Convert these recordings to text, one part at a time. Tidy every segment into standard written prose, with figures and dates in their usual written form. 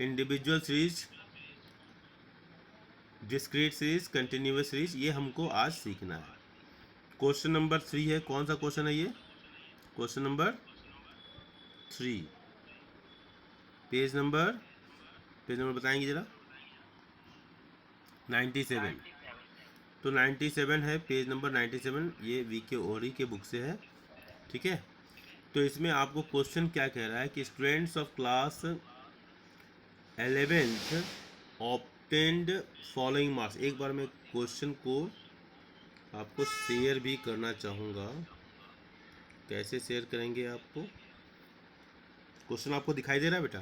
Individual series, discrete series, continuous series, ये हमको आज सीखना है। क्वेश्चन नंबर 3 है। कौन सा क्वेश्चन है ये? Question number 3। पेज नंबर बताएंगे जरा। 97। तो 97 है, पेज नंबर 97। ये वी के ओरी के बुक से है, ठीक है। तो इसमें आपको क्वेश्चन क्या कह रहा है कि students of class 11th obtained following marks. एक बार मैं क्वेश्चन को आपको शेयर भी करना चाहूँगा। कैसे शेयर करेंगे आपको? क्वेश्चन आपको दिखाई दे रहा है बेटा?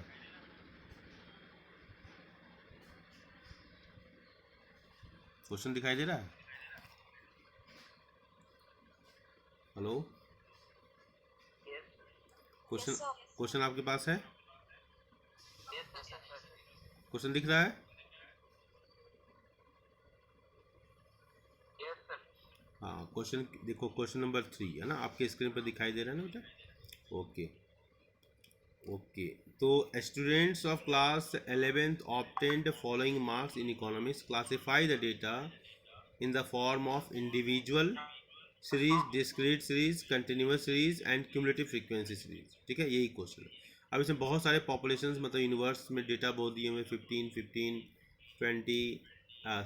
क्वेश्चन दिखाई दे रहा है? हेलो, क्वेश्चन क्वेश्चन आपके पास है? क्वेश्चन दिख रहा है? हाँ, क्वेश्चन देखो, क्वेश्चन नंबर 3 है ना, आपके स्क्रीन पर दिखाई दे रहा है ना बेटा? Okay okay. तो students of class 11th obtained following marks in economics. Classify the data in the form of individual series, discrete series, continuous series and cumulative frequency series. ठीक है, यही क्वेश्चन है। अब इसमें बहुत सारे पॉपुलेशंस, मतलब यूनिवर्स में डेटा बहुत दिए हुए, 15, 15, 20,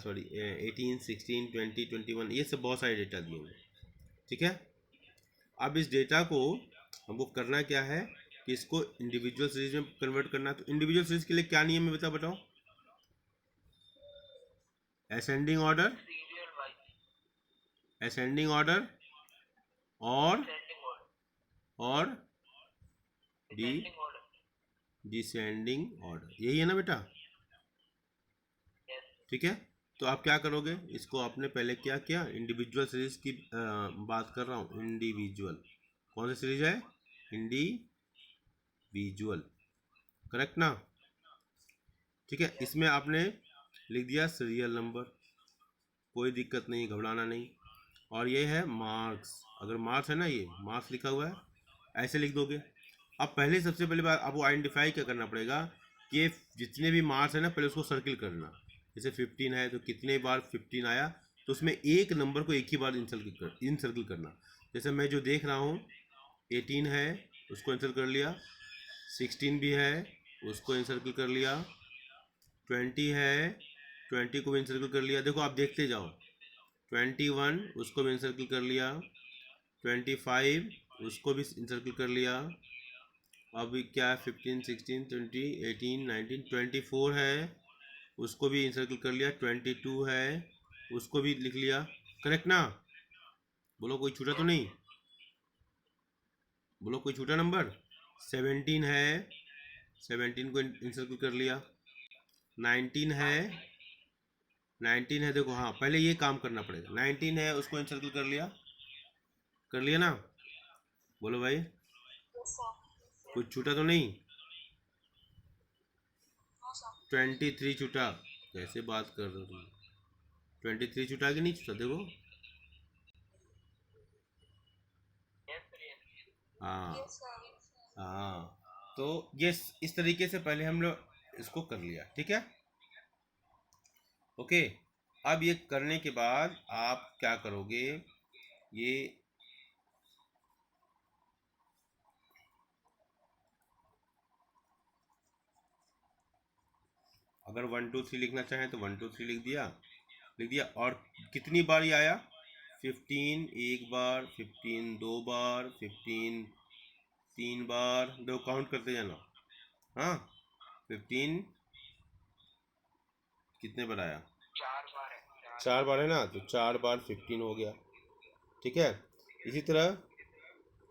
सॉरी 18, 16, 20, 21, ये सब बहुत सारे डेटा दिए हुए। ठीक है, अब इस डेटा को हमको करना क्या है कि इसको इंडिविजुअल सीरीज में कन्वर्ट करना है। तो इंडिविजुअल सीरीज के लिए क्या नियम है बताओ? असेंडिंग ऑर्डर, असेंडिंग ऑर्डर और डी डिसेंडिंग ऑर्डर, यही है ना बेटा? ठीक है, तो आप क्या करोगे, इसको आपने पहले क्या किया, इंडिविजुअल सीरीज की बात कर रहा हूँ। इंडिविजुअल कौन सी सीरीज है? इंडिविजुअल, करेक्ट ना? ठीक है, इसमें आपने लिख दिया सीरियल नंबर, कोई दिक्कत नहीं, घबराना नहीं। और ये है मार्क्स, अगर मार्क्स है ना, ये मार्क्स लिखा हुआ है, ऐसे लिख दोगे। अब पहले सबसे पहले बात आपको आइडेंटिफाई क्या करना पड़ेगा कि ये जितने भी मार्क्स है ना, पहले उसको सर्किल करना। जैसे 15 है तो कितने बार 15 आया, तो उसमें एक नंबर को एक ही बार इनसर्किल करना। जैसे मैं जो देख रहा हूँ, 18 है, उसको इनसर्किल कर लिया। 16 भी है, उसको इनसर्किल कर लिया। 20 है, 20 को भी इनसर्किल कर लिया। देखो आप देखते जाओ। 21 उसको भी इनसर्किल कर लिया। 25 उसको भी इनसर्किल कर लिया। अभी क्या है, 15, 16, 20, 18, 19, 24 है, उसको भी इंसर्कल कर लिया। 22 है, उसको भी लिख लिया। करेक्ट ना? बोलो कोई छूटा तो नहीं? बोलो कोई छूटा नंबर? 17 है, 17 को इंसर्कल कर लिया। 19 है, 19 है, देखो हाँ, पहले ये काम करना पड़ेगा। 19 है, उसको इंसर्कल कर लिया ना? बोलो भाई, कुछ छूटा तो नहीं? 23 छूटा। कैसे बात कर रहे हो तुम? 23 छूटा कि नहीं छूटा? देखो, हाँ हाँ। तो ये इस तरीके से पहले हम लोग इसको कर लिया, ठीक है? ओके, अब ये करने के बाद आप क्या करोगे, ये अगर 1 2 3 लिखना चाहें तो 1 2 3 लिख दिया। और कितनी बार ये आया? 15 एक बार, 15 दो बार, 15 तीन बार। देखो काउंट करते जाना। हाँ, 15 कितने बार आया? 4 बार है ना, तो 4 बार 15 हो गया। ठीक है, इसी तरह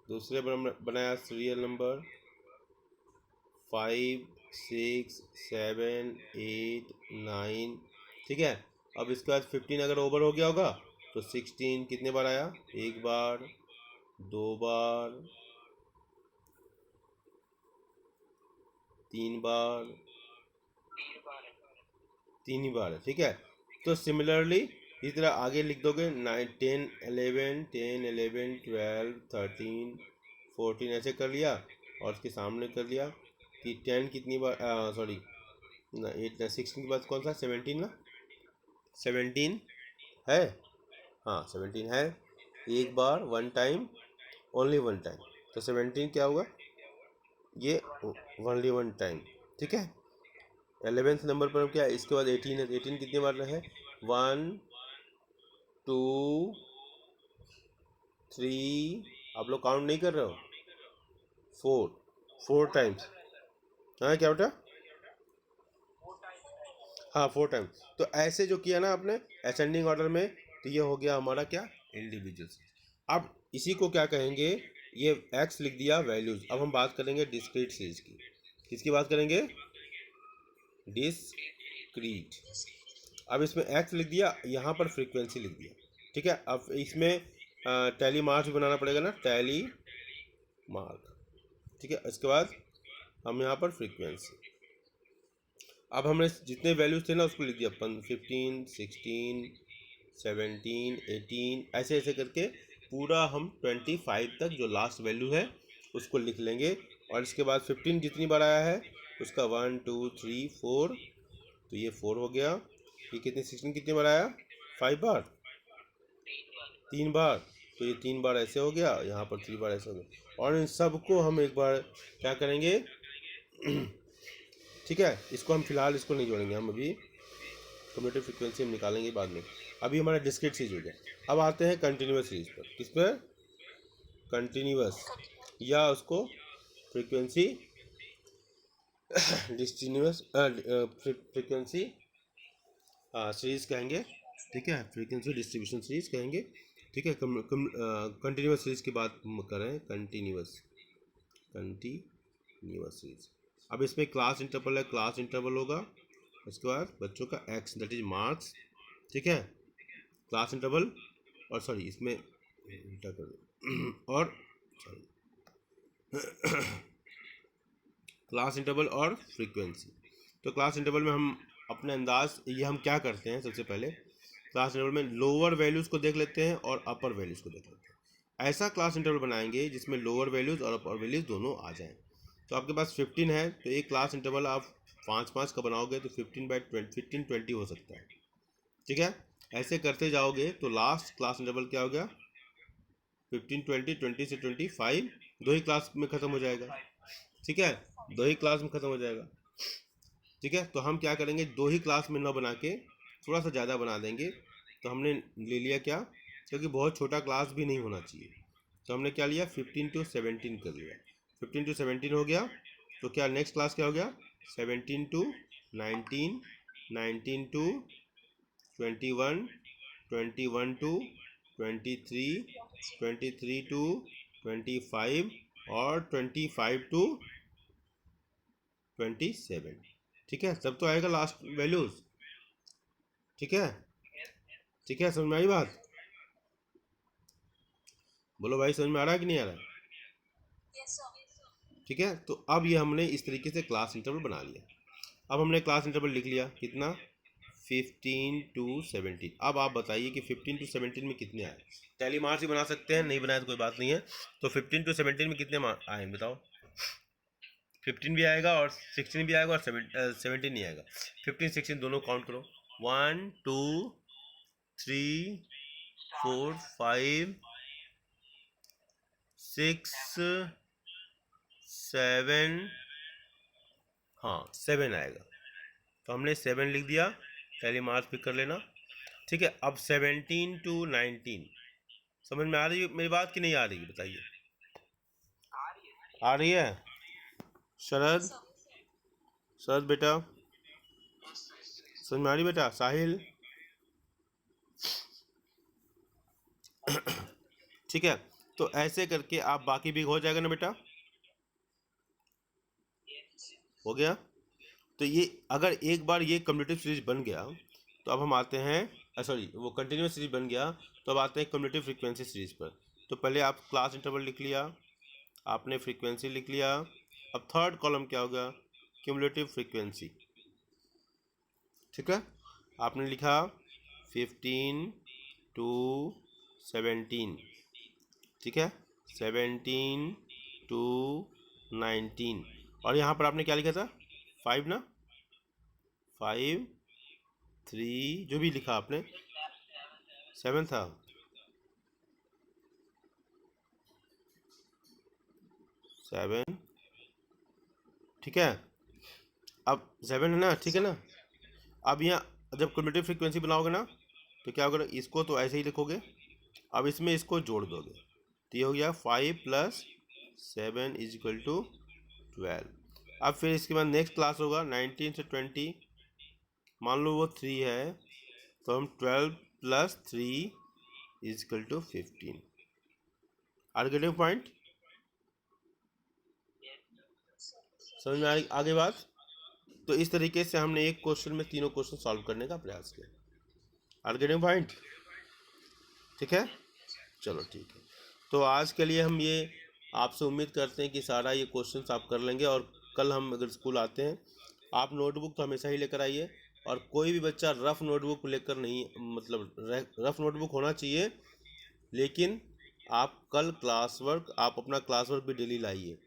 दूसरे बनाया सीरियल नंबर 5, 6, 7, 8, 9। ठीक है, अब इसके बाद 15 अगर ओवर हो गया होगा तो 16 कितने बार आया? एक बार, दो बार, तीन बार, तीन ही बार है। ठीक है, तो सिमिलरली इसी तरह आगे लिख दोगे। 9, 10, 11, 10, 11, 12, 13, 14 ऐसे कर लिया। और उसके सामने कर लिया कि 10 कितनी बार, सॉरी ना 8 ना 16 के बाद कौन सा 17 ना 17 है, हाँ 17 है, एक बार one time only one time, तो 17 क्या होगा, ये ओनली वन टाइम, ठीक है। 11th नंबर पर क्या है, इसके बाद 18 है, 18 कितने बार है, 1 2 3, आप लोग काउंट नहीं कर रहे हो, 4 टाइम्स, हाँ क्या बेटा, हाँ 4 टाइम्स। तो ऐसे जो किया ना आपने असेंडिंग ऑर्डर में, तो ये हो गया हमारा क्या, इंडिविजुअल। अब इसी को क्या कहेंगे, ये एक्स लिख दिया वैल्यूज। अब हम बात करेंगे डिस्क्रीट सीरीज की, किसकी बात करेंगे, डिस्क्रीट। अब इसमें एक्स लिख दिया, यहाँ पर फ्रीक्वेंसी लिख दिया, ठीक है। अब इसमें टैली मार्क भी बनाना पड़ेगा ना, टैली मार्क, ठीक है। इसके बाद हम यहाँ पर फ्रीक्वेंसी, अब हमने जितने वैल्यूज थे ना उसको लिख दिया, 15 16 17 18, ऐसे ऐसे करके पूरा हम 25 तक जो लास्ट वैल्यू है उसको लिख लेंगे। और इसके बाद 15 जितनी बार आया है उसका 1 2 3 4, तो ये 4 हो गया। ये कितने 16 कितनी बार आया, 5 बार, 3 बार, तो ये 3 बार ऐसे हो गया, यहाँ पर 3 बार ऐसे हो गया। और इन सबको हम एक बार क्या करेंगे ठीक है, इसको हम फिलहाल इसको नहीं जोड़ेंगे, हम अभी कम्यूटेटिव फ्रीक्वेंसी हम निकालेंगे बाद में। अभी हमारा डिस्क्रीट सीरीज हो गया। अब आते हैं कंटिन्यूस सीरीज पर, किस पर, कंटिन्यूस, या उसको फ्रीक्वेंसी डिस्टिन्यूस फ्रीक्वेंसी सीरीज कहेंगे, ठीक है, फ्रीक्वेंसी डिस्ट्रीब्यूशन सीरीज कहेंगे, ठीक है। कंटिन्यूस सीरीज की बात करें, कंटिन्यूस सीरीज। अब इसमें क्लास इंटरवल है, क्लास इंटरवल होगा, उसके बाद बच्चों का एक्स दैट इज मार्क्स, ठीक है, क्लास इंटरवल, और सॉरी इसमें उल्टा कर दो और सॉरी क्लास इंटरवल और फ्रीक्वेंसी। तो क्लास इंटरवल में हम अपने अंदाज, ये हम क्या करते हैं, सबसे पहले क्लास इंटरवल में लोअर वैल्यूज़ को देख लेते हैं और अपर वैल्यूज़ को देख लेते हैं। ऐसा क्लास इंटरवल बनाएंगे जिसमें लोअर वैल्यूज़ और अपर वैल्यूज़ दोनों आ जाएं। तो आपके पास 15 है, तो एक क्लास इंटरवल आप 5 का बनाओगे तो 15/20 हो सकता है, ठीक है। ऐसे करते जाओगे तो लास्ट क्लास इंटरवल क्या हो गया, 15 20, 20 से 25, दो ही क्लास में ख़त्म हो जाएगा, ठीक है, दो ही क्लास में ख़त्म हो जाएगा, ठीक है। तो हम क्या करेंगे, दो ही क्लास में ना बना के थोड़ा सा ज़्यादा बना देंगे। तो हमने ले लिया क्या, क्योंकि बहुत छोटा क्लास भी नहीं होना चाहिए, तो हमने क्या लिया, 15 to 17 कर लिया। 15 to 17 हो गया, तो क्या नेक्स्ट क्लास क्या हो गया, 17 to 19, 19 to 21, 21 to 23, 23 to 25 और 25 to 27, ठीक है। सब तो आएगा लास्ट वैल्यूज, ठीक है, ठीक है, समझ में आई बात, बोलो भाई समझ में आ रहा है कि नहीं आ रहा है, ठीक है। तो अब ये हमने इस तरीके से क्लास इंटरवल बना लिया। अब हमने क्लास इंटरवल लिख लिया, कितना, 15 to 17। अब आप बताइए कि 15 to 17 में कितने आए, टैली मार्क्स ही बना सकते हैं, नहीं बनाए तो कोई बात नहीं है। तो 15 to 17 में कितने आए बताओ, 15 भी आएगा और 16 भी आएगा और 17 नहीं आएगा। 15 16 दोनों काउंट करो, 1 2 3 4 5 6 7, हाँ 7 आएगा, तो हमने 7 लिख दिया, पहले मार्क्स पिक कर लेना, ठीक है। अब 17 to 19 समझ में आ रही है मेरी बात कि नहीं आ रही है, बताइए, आ रही है। शरद, शरद बेटा समझ में आ रही बेटा, साहिल, ठीक है। तो ऐसे करके आप बाकी भी हो जाएगा ना बेटा, हो गया। तो ये अगर एक बार ये कम्यूटेटिव सीरीज बन गया, तो अब हम आते हैं, सॉरी वो कंटिन्यूस सीरीज बन गया, तो अब आते हैं कम्यूटेटिव फ्रीक्वेंसी सीरीज पर। तो पहले आप क्लास इंटरवल लिख लिया, आपने फ्रीक्वेंसी लिख लिया। अब थर्ड कॉलम क्या होगा, क्यूमुलेटिव फ्रीक्वेंसी, ठीक है। आपने लिखा 15 to 17, ठीक है, 17 to 19, और यहाँ पर आपने क्या लिखा था, 5 ना, 5 3 जो भी लिखा आपने 7 था, 7 ठीक है। अब 7 है ना, ठीक है ना। अब यहाँ जब क्युमुलेटिव फ्रीक्वेंसी बनाओगे ना तो क्या होगा, इसको तो ऐसे ही लिखोगे, अब इसमें इसको जोड़ दोगे तो ये हो गया 5 + 7 = 12। अब फिर इसके बाद नेक्स्ट क्लास होगा 19 से 20, मान लो वो 3 है तो हम 12 + 3 = 15। Are getting point? समझ में आगे बात? तो इस तरीके से हमने एक क्वेश्चन में तीनों क्वेश्चन सॉल्व करने का प्रयास किया। Are getting point? ठीक है, चलो ठीक है। तो आज के लिए हम ये आपसे उम्मीद करते हैं कि सारा ये क्वेश्चन आप कर लेंगे, और कल हम अगर स्कूल आते हैं, आप नोटबुक तो हमेशा ही लेकर आइए, और कोई भी बच्चा रफ नोटबुक लेकर नहीं, मतलब रफ नोटबुक होना चाहिए, लेकिन आप कल क्लास वर्क, आप अपना क्लास वर्क भी डेली लाइए,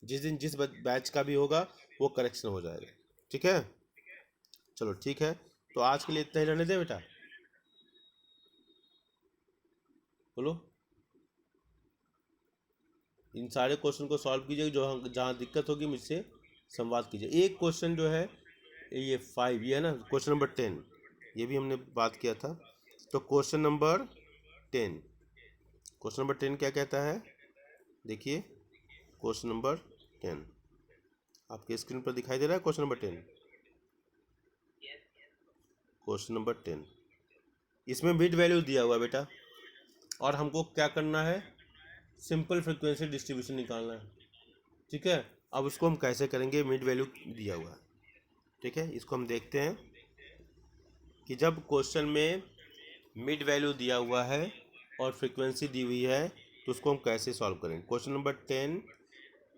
जिस दिन जिस बैच का भी होगा वो करेक्शन हो जाएगा। ठीक है, चलो ठीक है। तो आज के लिए इतना ही रहने दे बेटा, बोलो। इन सारे क्वेश्चन को सॉल्व कीजिए, जो जहाँ दिक्कत होगी मुझसे संवाद कीजिए। एक क्वेश्चन जो है ये 5, ये है ना क्वेश्चन नंबर 10, ये भी हमने बात किया था। तो क्वेश्चन नंबर 10, क्वेश्चन नंबर 10 क्या कहता है, देखिए क्वेश्चन नंबर 10 आपके स्क्रीन पर दिखाई दे रहा है। क्वेश्चन नंबर 10, क्वेश्चन नंबर 10, इसमें मिड वैल्यू दिया हुआ है बेटा, और हमको क्या करना है, सिंपल फ्रीक्वेंसी डिस्ट्रीब्यूशन निकालना है। ठीक है, अब उसको हम कैसे करेंगे, मिड वैल्यू दिया हुआ है। ठीक है, इसको हम देखते हैं कि जब क्वेश्चन में मिड वैल्यू दिया हुआ है और फ्रीक्वेंसी दी हुई है तो उसको हम कैसे सॉल्व करेंगे। क्वेश्चन नंबर 10,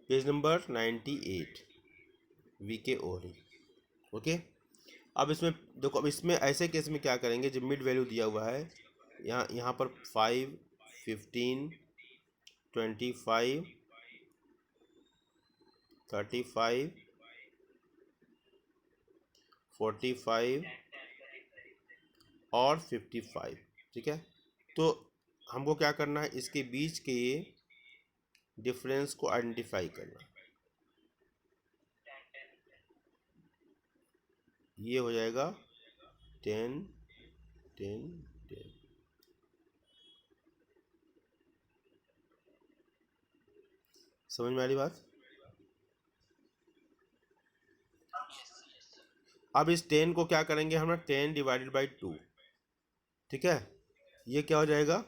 पेज नंबर 98, वीके ओरी। ओके, अब इसमें देखो, अब इसमें ऐसे केस में क्या करेंगे, जब मिड वैल्यू दिया हुआ है, यहाँ पर 5, 15, 25, 35, 45 और 55। ठीक है, तो हमको क्या करना है, इसके बीच के डिफरेंस को आइडेंटिफाई करना। ये हो जाएगा 10, 10, 10। समझ में आ रही बात? अब इस 10 को क्या करेंगे हम, 10 ÷ 2। ठीक है, ये क्या हो जाएगा,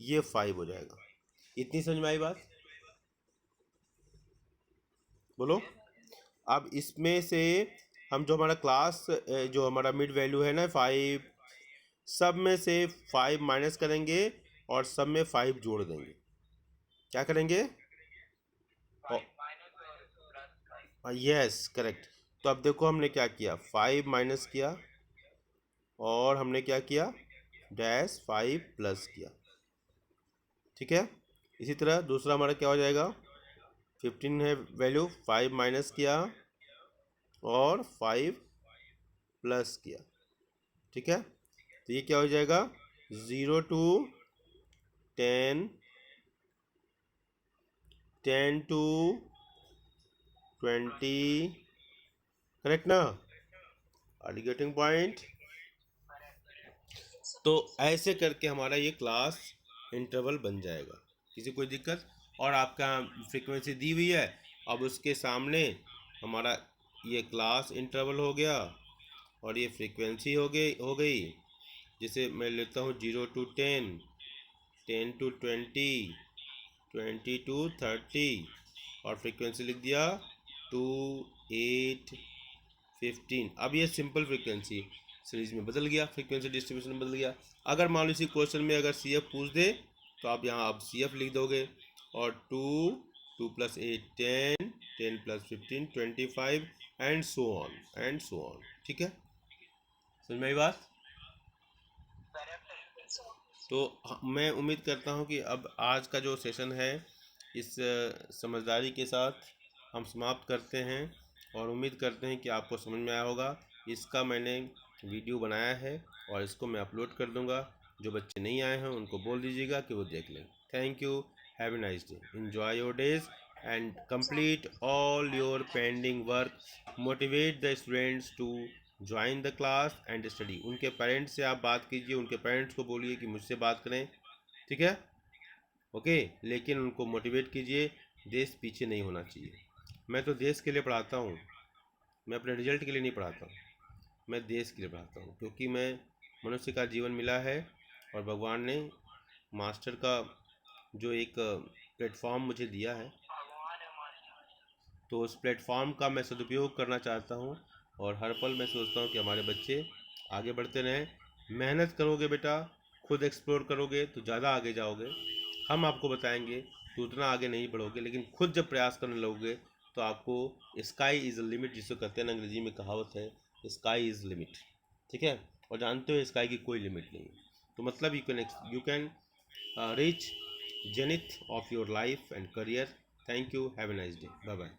ये 5 हो जाएगा। इतनी समझ में आई बात, बोलो। अब इसमें से हम जो हमारा क्लास, जो हमारा मिड वैल्यू है ना 5, सब में से 5 माइनस करेंगे और सब में 5 जोड़ देंगे। क्या करेंगे, यस करेक्ट। तो अब देखो हमने क्या किया, 5 माइनस किया और हमने क्या किया, -5 प्लस किया। ठीक है, इसी तरह दूसरा हमारा क्या हो जाएगा, 15 है वैल्यू, 5 माइनस किया और 5 प्लस किया। ठीक है, तो ये क्या हो जाएगा, 0 to 10, 10 to 20, करेक्ट ना? Are you getting point? तो ऐसे करके हमारा ये क्लास इंटरवल बन जाएगा, किसी कोई दिक्कत? और आपका फ्रीक्वेंसी दी हुई है, अब उसके सामने हमारा ये क्लास इंटरवल हो गया और ये फ्रीक्वेंसी हो गई। जैसे मैं लेता हूँ 0 to 10, 10 to 20, 20 to 30, और फ्रीक्वेंसी लिख दिया 2, 8, 15। अब ये सिंपल फ्रीक्वेंसी सीरीज में बदल गया, फ्रीक्वेंसी डिस्ट्रीब्यूशन में बदल गया। अगर मान लो इसी क्वेश्चन में अगर CF पूछ दे तो आप यहाँ आप CF लिख दोगे, और 2, 2 + 8 10, 10 + 15 25 एंड सो ऑन। ठीक है, समझ में आई बात? तो मैं उम्मीद करता हूँ कि अब आज का जो सेशन है इस समझदारी के साथ हम समाप्त करते हैं, और उम्मीद करते हैं कि आपको समझ में आया होगा। इसका मैंने वीडियो बनाया है और इसको मैं अपलोड कर दूंगा। जो बच्चे नहीं आए हैं उनको बोल दीजिएगा कि वो देख लें। Thank you, have a nice day, enjoy your days and complete all your pending work. Motivate the students to join the class and study. उनके पेरेंट्स से आप बात कीजिए, उनके पेरेंट्स को बोलिए कि मुझसे बात करें, ठीक है, ओके। लेकिन उनको मोटिवेट कीजिए, देश पीछे नहीं होना चाहिए। मैं तो देश के लिए पढ़ाता हूँ, मैं अपने रिजल्ट के लिए नहीं पढ़ाता हूँ, मैं देश के लिए पढ़ाता हूँ, क्योंकि मैं मनुष्य का जीवन मिला है और भगवान ने मास्टर का जो एक प्लेटफॉर्म मुझे दिया है, तो उस प्लेटफॉर्म का मैं सदुपयोग करना चाहता हूँ। और हर पल मैं सोचता हूँ कि हमारे बच्चे आगे बढ़ते रहें। मेहनत करोगे बेटा, खुद एक्सप्लोर करोगे तो ज़्यादा आगे जाओगे। हम आपको बताएंगे तो उतना आगे नहीं बढ़ोगे, लेकिन खुद जब प्रयास करने लगोगे तो आपको स्काई इज़ लिमिट, जिसको कहते हैं ना, अंग्रेजी में कहावत है, स्काई इज़ लिमिट, ठीक है। और जानते हो स्काई की कोई लिमिट नहीं है। तो मतलब you can reach zenith of your life and career. Thank you, have a nice day, bye bye.